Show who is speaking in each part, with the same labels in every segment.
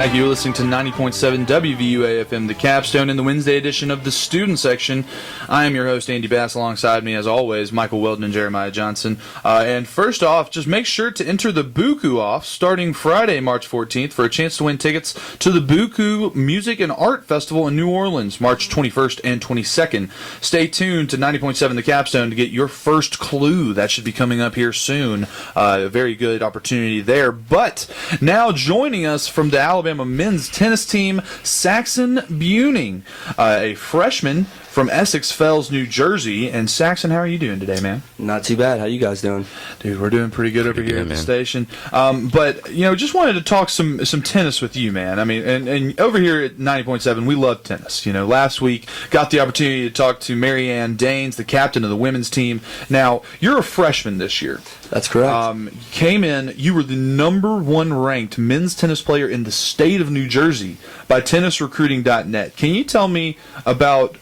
Speaker 1: Thank you. You're listening to 90.7 WVUA-FM, the Capstone, in the Wednesday edition of the student section. I am your host, Andy Bass. Alongside me, as always, Michael Weldon and Jeremiah Johnson. And first off, just make sure to enter the Buku Off starting Friday, March 14th, for a chance to win tickets to the Buku Music and Art Festival in New Orleans, March 21st and 22nd. Stay tuned to 90.7 the Capstone to get your first clue. That should be coming up here soon. A very good opportunity there. But now joining us from the Alabama men's tennis team, Saxon Buehning, a freshman from Essex Fells, New Jersey. And Saxon, how are you doing today, man?
Speaker 2: Not too bad. How you guys doing?
Speaker 1: Dude, we're doing pretty good over here at the station. But, just wanted to talk some tennis with you, man. I mean, and over here at 90.7, we love tennis. Last week, got the opportunity to talk to Marianne Daines, the captain of the women's team. Now, you're a freshman this year.
Speaker 2: That's correct.
Speaker 1: Came in, you were the number one ranked men's tennis player in the state of New Jersey by tennisrecruiting.net. Can you tell me about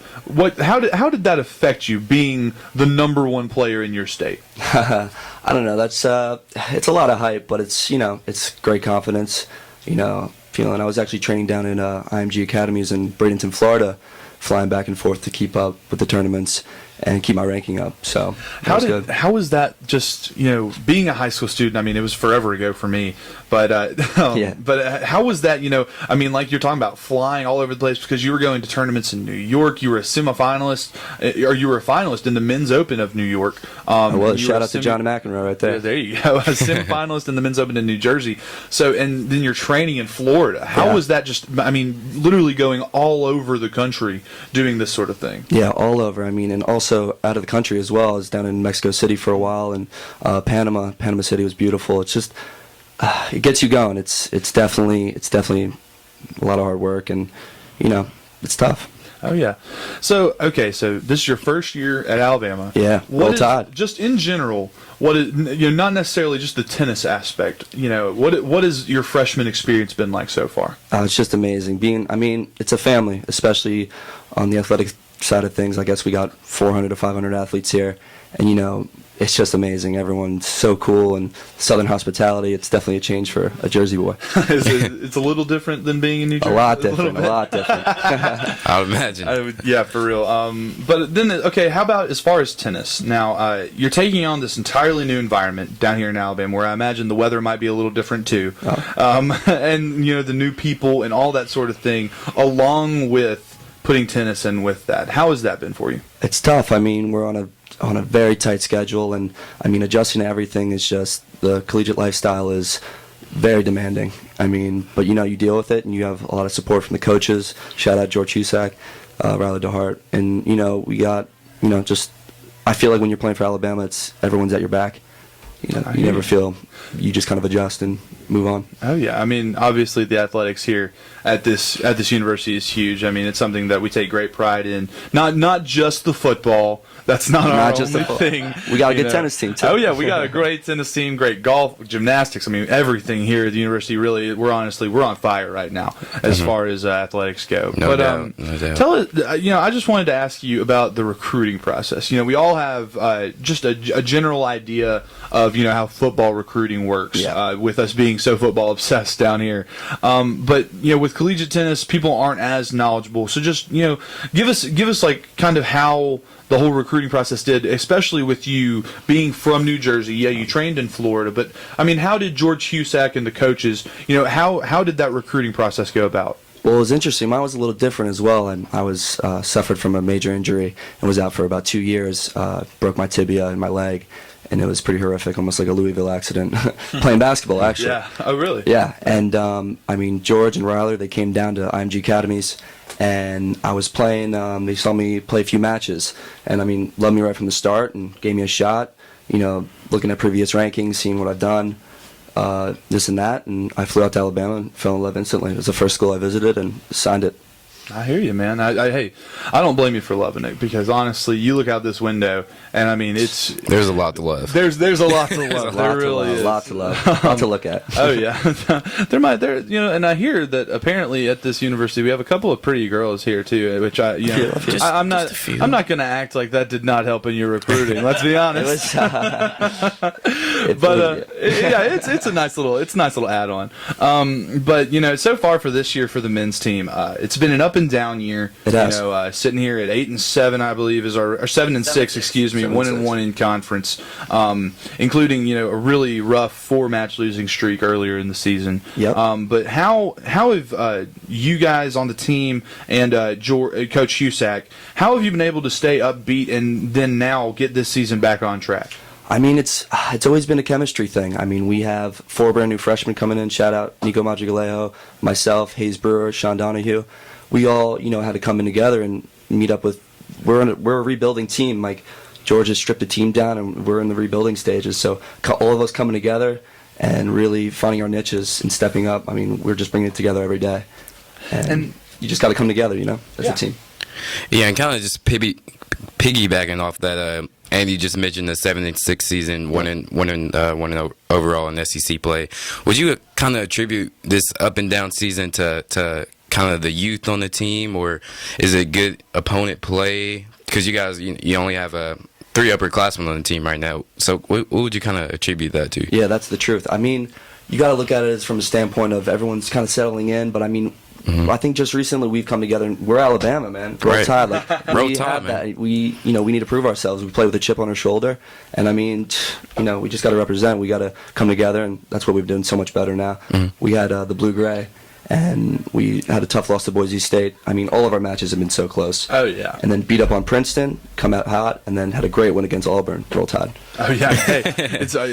Speaker 1: how did that affect you, being the number one player in your state?
Speaker 2: I don't know. That's it's a lot of hype, but it's great confidence. Feeling. I was actually training down in IMG academies in Bradenton, Florida, flying back and forth to keep up with the tournaments and keep my ranking up. So
Speaker 1: how was that? Just being a high school student. I mean, it was forever ago for me. But
Speaker 2: yeah.
Speaker 1: But how was that? I mean, like you're talking about flying all over the place because you were going to tournaments in New York. You were a semifinalist, or you were a finalist in the Men's Open of New York.
Speaker 2: Shout out to John McEnroe right there.
Speaker 1: Yeah, there you go. A semifinalist in the Men's Open in New Jersey. So, and then you're training in Florida. How was that? Just, I mean, literally going all over the country doing this sort of thing.
Speaker 2: Yeah, all over. I mean, and also out of the country as well. I was down in Mexico City for a while, and Panama City was beautiful. It's just it gets you going. It's definitely a lot of hard work, and it's tough.
Speaker 1: Oh yeah. So this is your first year at Alabama.
Speaker 2: Yeah. Well, Todd.
Speaker 1: Just in general, what is not necessarily just the tennis aspect. What has your freshman experience been like so far?
Speaker 2: It's just amazing. It's a family, especially on the athletic side of things. I guess we got 400 to 500 athletes here, and it's just amazing. Everyone's so cool, and Southern hospitality, it's definitely a change for a Jersey boy.
Speaker 1: It's a little different than being in New Jersey?
Speaker 2: A lot different.
Speaker 3: I would imagine.
Speaker 1: Yeah, for real. But then, how about as far as tennis? Now, you're taking on this entirely new environment down here in Alabama, where I imagine the weather might be a little different too. Oh. And, the new people and all that sort of thing, along with putting tennis in with that. How has that been for you? It's
Speaker 2: tough. I mean, we're on a very tight schedule, and adjusting to everything is just, the collegiate lifestyle is very demanding. But you deal with it, and you have a lot of support from the coaches. Shout out George Husak, Riley DeHart, and we got I feel like when you're playing for Alabama, it's everyone's at your back. You never feel, you just kind of adjust and move on.
Speaker 1: Oh yeah, obviously the athletics here at this university is huge. It's something that we take great pride in. Not just the football. That's not our only thing.
Speaker 2: We got a good tennis team too.
Speaker 1: Oh yeah, we got a great tennis team, great golf, gymnastics. Everything here at the university. Really, we're on fire right now as far as athletics go.
Speaker 3: No doubt.
Speaker 1: Tell us. I just wanted to ask you about the recruiting process. We all have just a general idea of how football recruiting works.
Speaker 2: Yeah.
Speaker 1: With us being so football obsessed down here, but with collegiate tennis, people aren't as knowledgeable. So just give us like kind of how the whole recruiting process did, especially with you being from New Jersey. Yeah, you trained in Florida, but how did George Husak and the coaches, how did that recruiting process go about?
Speaker 2: Well, it was interesting. Mine was a little different as well. I was suffered from a major injury and was out for about 2 years. Broke my tibia in my leg, and it was pretty horrific, almost like a Louisville accident. Playing basketball, actually.
Speaker 1: Yeah. Oh, really?
Speaker 2: Yeah. And George and Riley, they came down to IMG academies, and I was playing. They saw me play a few matches, and loved me right from the start and gave me a shot. Looking at previous rankings, seeing what I've done. This and that, and I flew out to Alabama and fell in love instantly. It was the first school I visited and signed it.
Speaker 1: I hear you, man. Hey, I don't blame you for loving it because honestly, you look out this window and I mean,
Speaker 3: there's a lot to love.
Speaker 1: There's a lot to love. There really is.
Speaker 2: A lot to love. A lot to look at.
Speaker 1: Oh yeah, and I hear that apparently at this university we have a couple of pretty girls here too, which I'm not going to act like that did not help in your recruiting. Let's be honest. It's a nice little add-on. But so far for this year for the men's team, it's been an up and down year.
Speaker 2: It has.
Speaker 1: Sitting here at 8-7, I believe is or 7-6, excuse me, 1-1 in conference, including a really rough 4-match losing streak earlier in the season.
Speaker 2: Yep.
Speaker 1: But how have you guys on the team and Coach Husak, how have you been able to stay upbeat and then now get this season back on track?
Speaker 2: I mean, it's always been a chemistry thing. I mean, we have 4 brand new freshmen coming in. Shout out Nico Madrigaleo, myself, Hayes Brewer, Sean Donahue. We all, had to come in together and meet up with. We're a rebuilding team. Like George has stripped the team down, and we're in the rebuilding stages. So all of us coming together and really finding our niches and stepping up. I mean, we're just bringing it together every day, and you just got to come together, as a team.
Speaker 3: Yeah, and kind of just piggybacking off that. Andy just mentioned the 7-6 season, winning overall in SEC play. Would you kind of attribute this up and down season to kind of the youth on the team, or is it good opponent play? Because you guys, you only have 3 upperclassmen on the team right now. So what would you kind of attribute that to?
Speaker 2: Yeah, that's the truth. I mean, you got to look at it as from a standpoint of everyone's kind of settling in, but I mean, I think just recently we've come together. And we're Alabama, man. Roll Tide.
Speaker 3: Roll Tide, man.
Speaker 2: We need to prove ourselves. We play with a chip on our shoulder, and I mean, we just got to represent. We got to come together, and that's what we've done so much better now. We had the blue-gray, and we had a tough loss to Boise State. I mean, all of our matches have been so close.
Speaker 1: Oh yeah.
Speaker 2: And then beat up on Princeton, come out hot, and then had a great win against Auburn. Roll Tide.
Speaker 1: Oh yeah. Hey,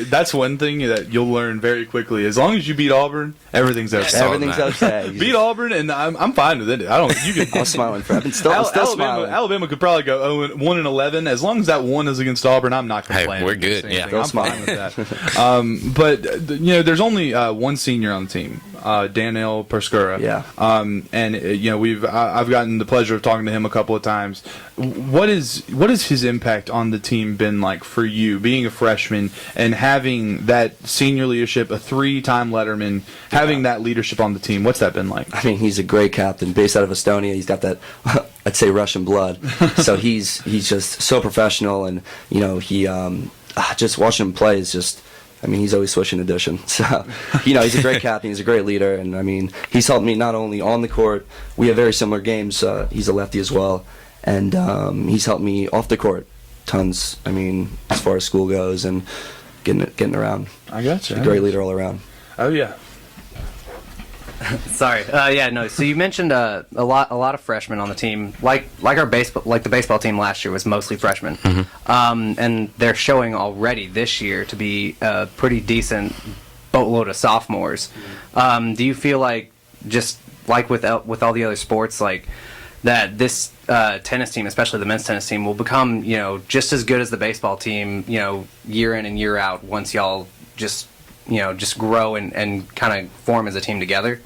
Speaker 1: that's one thing that you'll learn very quickly. As long as you beat Auburn, everything's okay.
Speaker 2: Everything's okay.
Speaker 1: Beat Auburn, and I'm fine with it. I don't. You could.
Speaker 2: I was smiling for. I'm still smiling.
Speaker 1: Alabama could probably go 1-11 as long as that one is against Auburn. I'm not complaining.
Speaker 3: Hey, we're good. Yeah,
Speaker 1: I'm fine with that. But there's only one senior on the team, Daniel Perscura.
Speaker 2: Yeah.
Speaker 1: And I've gotten the pleasure of talking to him a couple of times. What is his impact on the team been like for you, being a freshman and having that senior leadership, a 3-time letterman, having that leadership on the team? What's that been like?
Speaker 2: I mean, he's a great captain, based out of Estonia. He's got that, I'd say, Russian blood. So he's just so professional, and he just watching him play is just. I mean, he's always switching edition. So, he's a great captain. He's a great leader. And, I mean, he's helped me not only on the court. We have very similar games. He's a lefty as well. And he's helped me off the court tons. I mean, as far as school goes and getting around.
Speaker 1: I got you.
Speaker 2: He's a great leader all around.
Speaker 1: Oh, yeah.
Speaker 4: Sorry. So you mentioned a lot of freshmen on the team, like the baseball team last year was mostly freshmen, and they're showing already this year to be a pretty decent boatload of sophomores. Do you feel like, just like with all the other sports, like that this tennis team, especially the men's tennis team, will become just as good as the baseball team, year in and year out once y'all just grow and kind of form as a team together?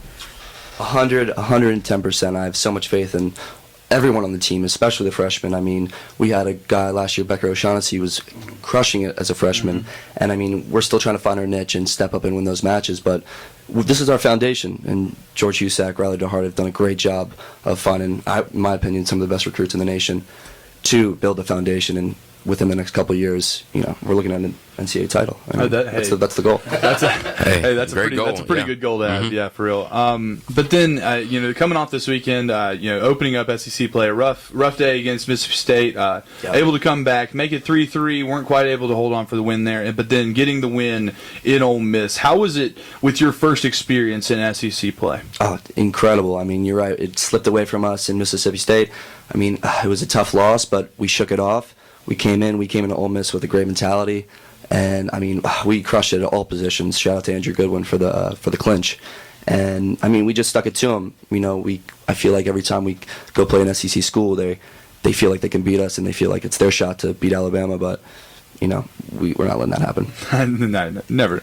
Speaker 2: 110%. I have so much faith in everyone on the team, especially the freshmen. I mean, we had a guy last year, Becker O'Shaughnessy, was crushing it as a freshman. And I mean, we're still trying to find our niche and step up and win those matches. But this is our foundation, and George Husak, Riley DeHart have done a great job of finding, in my opinion, some of the best recruits in the nation to build a foundation. And within the next couple of years, we're looking at an NCAA title. I mean, that's the goal.
Speaker 1: That's a pretty good goal to have. Yeah, for real. But then, coming off this weekend, opening up SEC play, a rough day against Mississippi State. Able to come back, make it 3-3. Weren't quite able to hold on for the win there, but then getting the win in Ole Miss. How was it with your first experience in SEC play? Oh,
Speaker 2: incredible. I mean, you're right. It slipped away from us in Mississippi State. I mean, it was a tough loss, but we shook it off. We came into Ole Miss with a great mentality, and I mean, we crushed it at all positions. Shout out to Andrew Goodwin for the clinch, and I mean, we just stuck it to them. I feel like every time we go play an SEC school, they feel like they can beat us, and they feel like it's their shot to beat Alabama. But we're not letting that happen.
Speaker 1: No, never.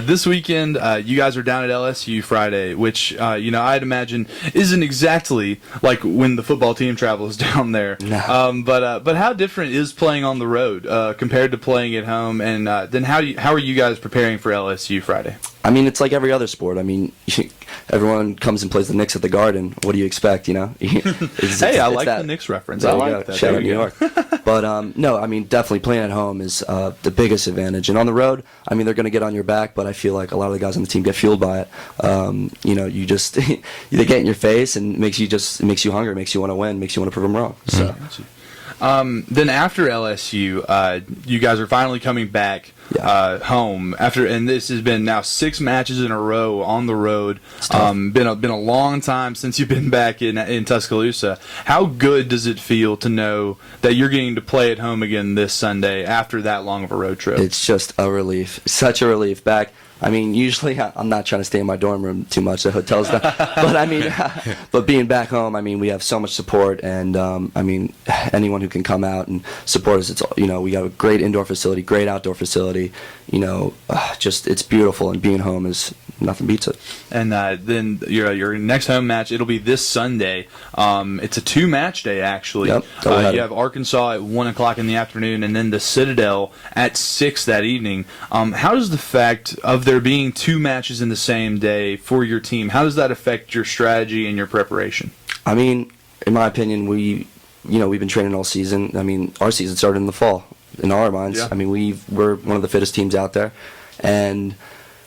Speaker 1: This weekend, you guys are down at LSU Friday, which I'd imagine isn't exactly like when the football team travels down there.
Speaker 2: No.
Speaker 1: But how different is playing on the road compared to playing at home? And then how are you guys preparing for LSU Friday?
Speaker 2: I mean, it's like every other sport. I mean, everyone comes and plays the Knicks at the Garden. What do you expect,
Speaker 1: Hey, I like the Knicks reference. I like that.
Speaker 2: Shout out New York. But, no, I mean, definitely playing at home is the biggest advantage. And on the road, I mean, they're going to get on your back, but I feel like a lot of the guys on the team get fueled by it. You just they get in your face and it makes you hungry, makes you want to win, makes you want to prove them wrong. So.
Speaker 1: Then after LSU, you guys are finally coming back home and this has been now 6 matches in a row on the road. Been a long time since you've been back in Tuscaloosa. How good does it feel to know that you're getting to play at home again this Sunday after that long of a road trip?
Speaker 2: It's just a relief, such a relief. Back. I mean, usually I'm not trying to stay in my dorm room too much. The hotel's not. But I mean, but being back home, I mean, we have so much support, and I mean, anyone who can come out and support us. It's we got a great indoor facility, great outdoor facility. Just it's beautiful, and being home is nothing beats it.
Speaker 1: And then your next home match, it'll be this Sunday. It's a 2-match day actually.
Speaker 2: Yep.
Speaker 1: You have Arkansas at 1:00 in the afternoon, and then the Citadel at 6 that evening. How does the fact of there being 2 matches in the same day for your team, how does that affect your strategy and your preparation?
Speaker 2: I mean, in my opinion, we've been training all season. I mean, our season started in the fall. In our minds,
Speaker 1: yeah.
Speaker 2: I mean, we're one of the fittest teams out there, and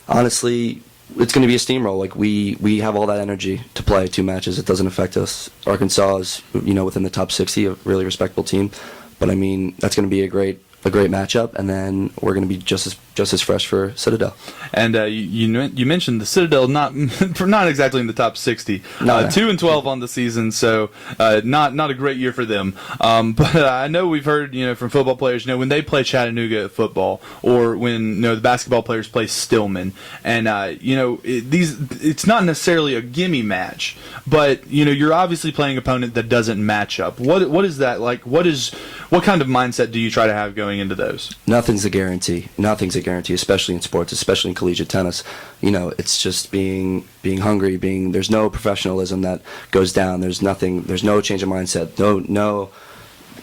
Speaker 2: honestly, it's going to be a steamroll. Like we have all that energy to play 2 matches. It doesn't affect us. Arkansas is within the top 60, a really respectable team, but I mean that's going to be a great matchup, and then we're going to be just as fresh for Citadel.
Speaker 1: And you mentioned the Citadel not exactly in the top 60,
Speaker 2: no.
Speaker 1: 2-12 on the season, so not a great year for them. But I know we've heard from football players when they play Chattanooga at football, or when the basketball players play Stillman, and it's not necessarily a gimme match, but you're obviously playing an opponent that doesn't match up. What is that like? What kind of mindset do you try to have going into those?
Speaker 2: Nothing's a guarantee. Nothing's a guarantee, especially in sports, especially in collegiate tennis. It's just being hungry. There's no professionalism that goes down. There's nothing. There's no change of mindset.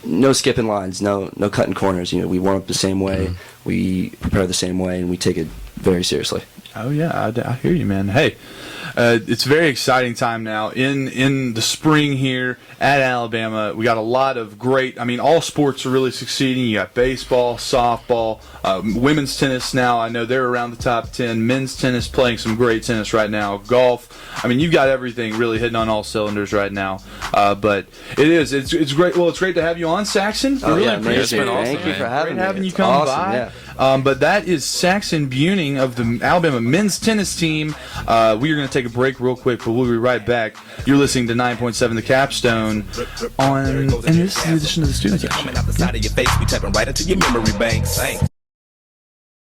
Speaker 2: No skipping lines. No cutting corners. We warm up the same way. Mm-hmm. We prepare the same way, and we take it very seriously.
Speaker 1: Oh yeah, I hear you, man. Hey, it's a very exciting time now in the spring here at Alabama. We got a lot of great. I mean, all sports are really succeeding. You got baseball, softball, women's tennis. Now I know they're around the top 10. Men's tennis playing some great tennis right now. Golf. I mean, you've got everything really hitting on all cylinders right now. But it's great. Well, it's great to have you on, Saxon.
Speaker 2: Oh,
Speaker 1: really
Speaker 2: yeah,
Speaker 1: appreciate it.
Speaker 2: Thank you for having me.
Speaker 1: Great having you
Speaker 2: It's
Speaker 1: come
Speaker 2: awesome,
Speaker 1: by.
Speaker 2: yeah.
Speaker 1: But that is Saxon Buehning of the Alabama men's tennis team. We are going to take a break real quick, but we'll be right back. You're listening to 9.7 The Capstone and this is the edition of the Student Section.
Speaker 5: Coming out the side of your face, we tapping right into your memory banks.